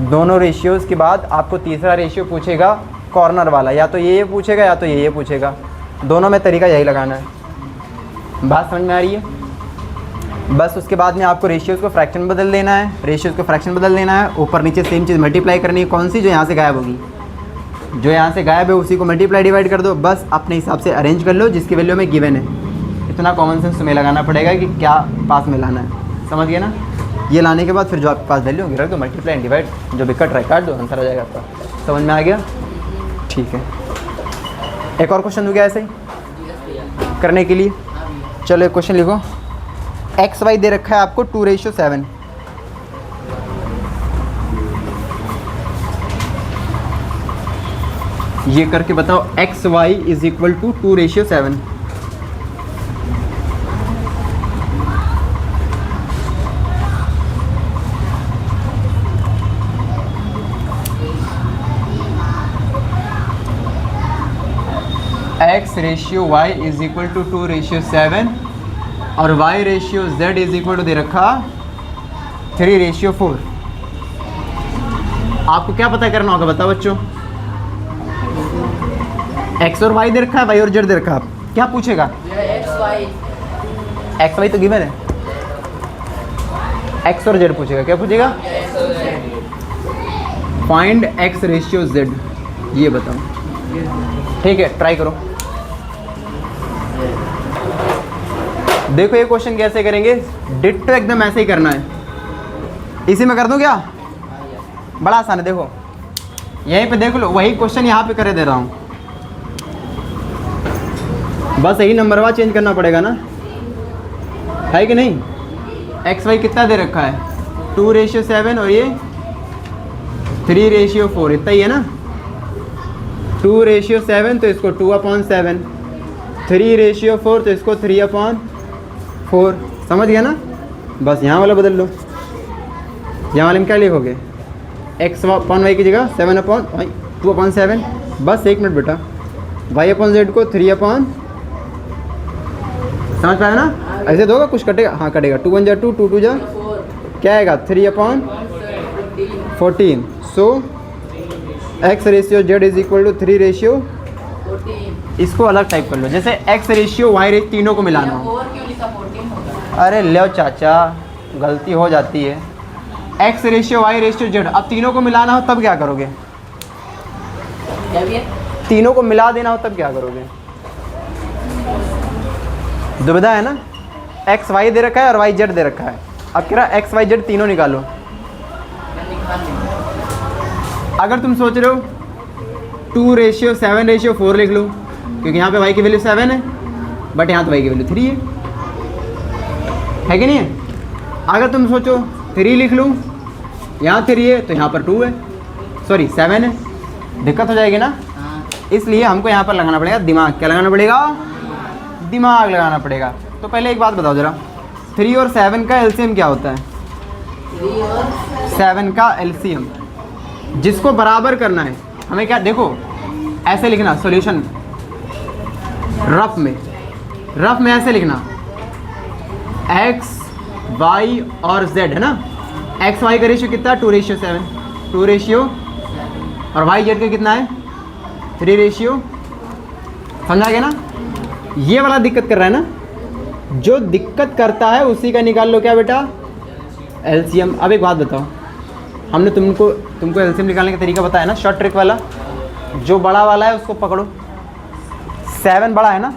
दोनों रेशियोज़ के बाद आपको तीसरा रेशियो पूछेगा कॉर्नर वाला, या तो ये पूछेगा या तो ये पूछेगा, दोनों में तरीका यही लगाना है। बात समझ में आ रही है? बस उसके बाद में आपको रेशियोज़ को फ्रैक्शन बदल देना है, रेशियोज़ को फ्रैक्शन बदल देना है, ऊपर नीचे सेम चीज़ मल्टीप्लाई करनी है। कौन सी? जो यहाँ से गायब होगी, जो यहाँ से गायब है उसी को मल्टीप्लाई डिवाइड कर दो। बस अपने हिसाब से अरेंज कर लो जिसकी वैल्यू में गिवन है। इतना कॉमन सेंस तुम्हें लगाना पड़ेगा कि क्या पास में लाना है, समझ गए ना? ये लाने के बाद फिर जो आपके पास वैल्यू होगी रख दो, मल्टीप्लाई एंड डिवाइड, जो भी कट रहा है काट दो, आंसर आ जाएगा आपका। समझ में आ गया? ठीक है, एक और क्वेश्चन हो गया ऐसे ही करने के लिए। चलो एक क्वेश्चन लिखो। एक्स वाई दे रखा है आपको 2:7। ये करके बताओ x y is equal to 2:7। X ratio y is equal to 2:7 और y ratio z is equal to दे रखा 3:4। आपको क्या पता करना होगा बताओ बच्चों? एक्स और वाई दे रखा है, वाई और जेड दे रखा है, क्या पूछेगा? एक्स वाई तो गिवन है, एक्स और जेड पूछेगा। क्या पूछेगा? फाइंड एक्स रेशियो जेड, ये बताओ। ठीक है, ट्राई करो। देखो ये क्वेश्चन कैसे करेंगे, डिट्टो एकदम ऐसे ही करना है। इसी में कर दूं क्या? बड़ा आसान है, देखो यहीं पे देख लो, वही क्वेश्चन यहाँ पे करे दे रहा हूँ, बस यही नंबर वार चेंज करना पड़ेगा ना, है कि नहीं? एक्स वाई कितना दे रखा है? 2:7 और ये 3:4, इतना ही है ना। 2:7 तो इसको 2/7, 3:4 तो इसको 3/4। समझ गया ना? बस यहाँ वाला बदल लो। यहाँ वाले में क्या लिखोगे? एक्स अपॉन वाई की जगह 2/7। बस एक मिनट बेटा, वाई अपॉन जेड को 3/, समझ पाया ना? ऐसे दोगा कुछ कटेगा? हाँ कटेगा। 2 1 जा 2, 2 2 जा क्या आएगा? 3/14। So x ratio z is equal to 3:14। इसको अलग टाइप कर लो, जैसे एक्स रेशियो वाई रेशियो तीनों को मिलाना हो। अरे लो चाचा, गलती हो जाती है। X ratio y ratio z, अब तीनों को मिलाना हो तब क्या करोगे? तीनों को मिला देना हो तब क्या करोगे? दुविधा है ना? एक्स वाई दे रखा है और वाई जेड दे रखा है, अब कह रहा है एक्स वाई जेड तीनों निकालो। अगर तुम सोच रहे हो 2:7:4 लिख लो, क्योंकि यहाँ पे वाई की वैल्यू 7 है, बट यहाँ तो वाई की वैल्यू 3 है कि नहीं है? अगर तुम सोचो 3 लिख लूँ, यहाँ 3 है तो यहाँ पर 2 है, सॉरी 7 है, दिक्कत हो जाएगी ना। इसलिए हमको यहाँ पर लगाना पड़ेगा दिमाग। क्या लगाना पड़ेगा? दिमाग लगाना पड़ेगा। तो पहले एक बात बताओ जरा, 3 और 7 का एलसीएम क्या होता है? 7 का एलसीएम जिसको बराबर करना है हमें, क्या देखो ऐसे लिखना सॉल्यूशन, रफ में ऐसे लिखना, एक्स वाई और जेड है ना। एक्स वाई का रेशियो कितना है? 2:7, 2 रेशियो, और वाई जेड का कितना है? 3:, समझा गया ना? ये वाला दिक्कत कर रहा है ना, जो दिक्कत करता है उसी का निकाल लो। क्या बेटा? एलसीएम। अब एक बात बताओ, हमने तुमको एलसीएम निकालने का तरीका बताया ना, शॉर्ट ट्रिक वाला। जो बड़ा वाला है उसको पकड़ो, 7 बड़ा है ना,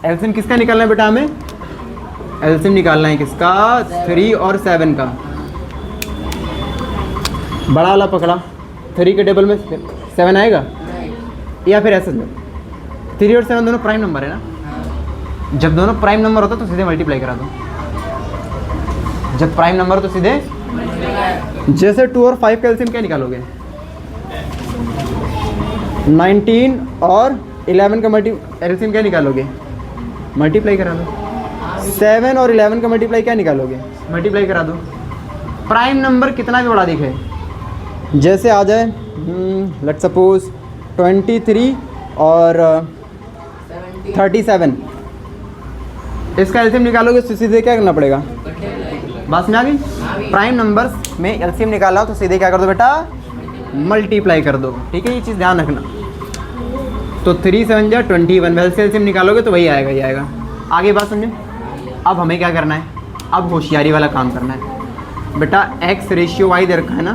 एलसीएम किसका निकालना है बेटा? हमें एलसीएम निकालना है किसका? 3 और 7 का। बड़ा वाला पकड़ा, 3 के टेबल में 7 आएगा, या फिर ऐसे 3 और 7 दोनों प्राइम नंबर है ना। जब दोनों प्राइम नंबर होता तो सीधे मल्टीप्लाई करा दो। जब प्राइम नंबर तो सीधे, जैसे 2 और 5 का एलसीएम क्या निकालोगे? 19 और 11 का एलसीएम क्या निकालोगे? मल्टीप्लाई करा दो। 7 और 11 का मल्टीप्लाई क्या निकालोगे? मल्टीप्लाई करा दो। प्राइम नंबर कितना भी बड़ा दिखे, जैसे आ जाए लेट्स सपोज 23 और 37, इसका एलसीएम निकालोगे तो सीधे क्या करना पड़ेगा? बात समझ आ गई? प्राइम नंबर्स में एलसीएम निकालना हो तो सीधे क्या कर दो बेटा? मल्टीप्लाई कर दो, ठीक है, ये चीज़ ध्यान रखना। तो 3 7 जा 21, एलसीएम निकालोगे तो वही आएगा, ये आएगा। आगे बात समझे। अब हमें क्या करना है, अब होशियारी वाला काम करना है। बेटा x रेशियो y दे रखा है ना,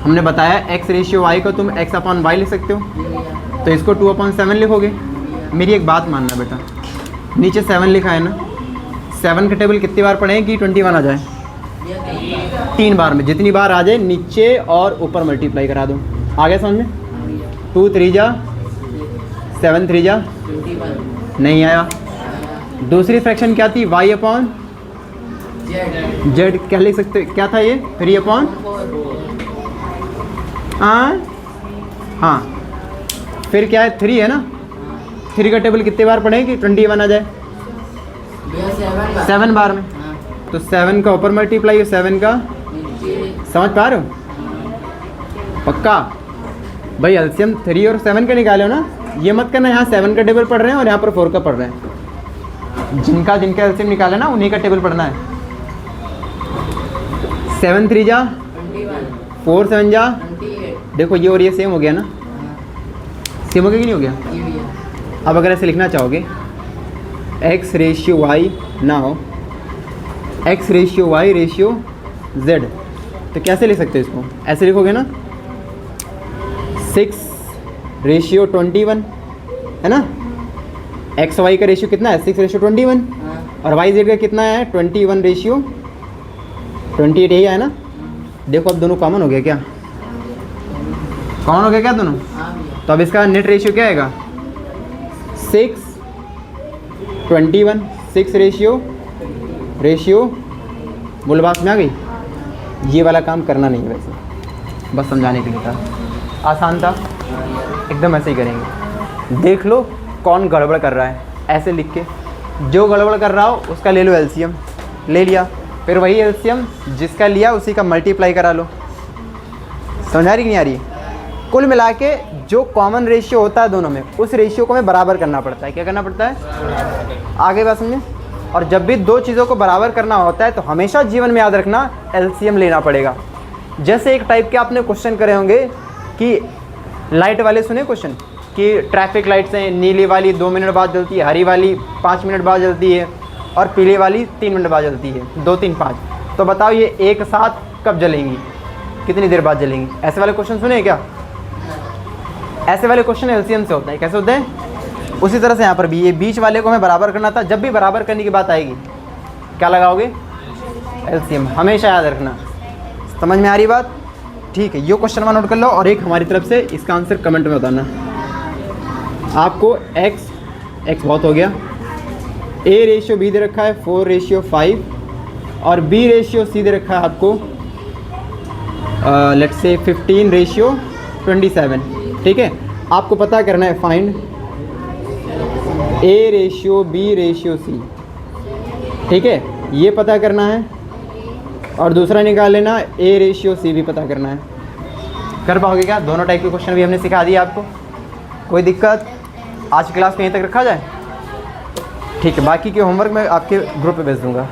हमने बताया x रेशियो y को तुम x अपॉन वाई लिख सकते हो, तो इसको 2/7 लिखोगे। मेरी एक बात मानना बेटा, नीचे 7 लिखा है ना, 7 का टेबल कितनी बार पढ़ें कि 21 आ जाए? 3 बार में, जितनी बार आ जाए नीचे और ऊपर मल्टीप्लाई करा दो। आगे समझ में? 2 3 जा 7 3 जा 21 नहीं आया। दूसरी फ्रैक्शन क्या थी? y अपॉन जेड, क्या लिख सकते, क्या था ये? 3 अपॉन हाँ, फिर क्या है? 3 है ना, 3 का टेबल कितने बार पढ़ें कि 21 आ जाए? 7 बार में। तो 7 का ऊपर मल्टीप्लाई और 7 का, समझ पा रहे हो? पक्का भाई, एलसीएम 3 और 7 का निकाले हो ना, ये मत करना यहाँ 7 का टेबल पढ़ रहे हैं और यहाँ पर 4 का पढ़ रहे हैं। जिनका एलसीएम निकाला ना उन्हीं का टेबल पढ़ना है। 7 3 जा 4 7 जा, देखो ये और ये सेम हो गया ना, सेम हो गया कि नहीं हो गया? अब अगर ऐसे लिखना चाहोगे x रेशियो y ना हो x ratio y ratio z, तो कैसे लिख सकते हो इसको? ऐसे लिखोगे ना, 6 रेशियो 21 है ना, एक्स वाई का रेशियो कितना है? 6 रेशियो 21, और वाई जेड का कितना है? 21 रेशियो 28, यही है ना। देखो अब दोनों कॉमन हो गया क्या? कॉमन हो गया क्या दोनों? तो अब इसका नेट रेशियो क्या आएगा? 6 21, 6 रेशियो बोल, बात में आ गई। ये वाला काम करना नहीं है वैसे, बस समझाने के लिए था, आसान था, एकदम ऐसे ही करेंगे। देख लो कौन गड़बड़ कर रहा है, ऐसे लिख के, जो गड़बड़ कर रहा हो उसका ले लो एलसीएम, ले लिया, फिर वही एलसीएम जिसका लिया उसी का मल्टीप्लाई करा लो। समझ आ रही नहीं आ रही? कुल मिला के जो कॉमन रेशियो होता है दोनों में, उस रेशियो को हमें बराबर करना पड़ता है। क्या करना पड़ता है? आगे बात समझे। और जब भी दो चीज़ों को बराबर करना होता है तो हमेशा जीवन में याद रखना एलसीएम लेना पड़ेगा। जैसे एक टाइप के आपने क्वेश्चन करे होंगे कि लाइट वाले, सुने क्वेश्चन कि ट्रैफिक लाइट्स हैं, नीली वाली 2 मिनट बाद जलती है, हरी वाली 5 मिनट बाद जलती है और पीली वाली 3 मिनट बाद जलती है, 2 3 5। तो बताओ ये एक साथ कब जलेंगी, कितनी देर बाद जलेंगी? ऐसे वाले क्वेश्चन सुने क्या? ऐसे वाले क्वेश्चन एलसीएम से होते हैं। कैसे होते हैं? उसी तरह से यहाँ पर भी ये बीच वाले को हमें बराबर करना था। जब भी बराबर करने की बात आएगी क्या लगाओगे? एलसीएम, हमेशा याद रखना। समझ में आ रही बात? ठीक है, ये क्वेश्चन नंबर नोट कर लो और एक हमारी तरफ से इसका आंसर कमेंट में बताना। आपको x बहुत हो गया, a रेशियो b दे रखा है 4 रेशियो 5 और b रेशियो c दे रखा है आपको लेट्स से 15 रेशियो 27। ठीक है, आपको पता करना है find a ratio b ratio c। ठीक है, ये पता करना है और दूसरा निकाल लेना a रेशियो c भी पता करना है। कर पाओगे क्या? दोनों टाइप के क्वेश्चन भी हमने सिखा दिया आपको। कोई दिक्कत? आज क्लास में यहीं तक रखा जाए? ठीक है, बाकी के होमवर्क मैं आपके ग्रुप पे भेज दूँगा।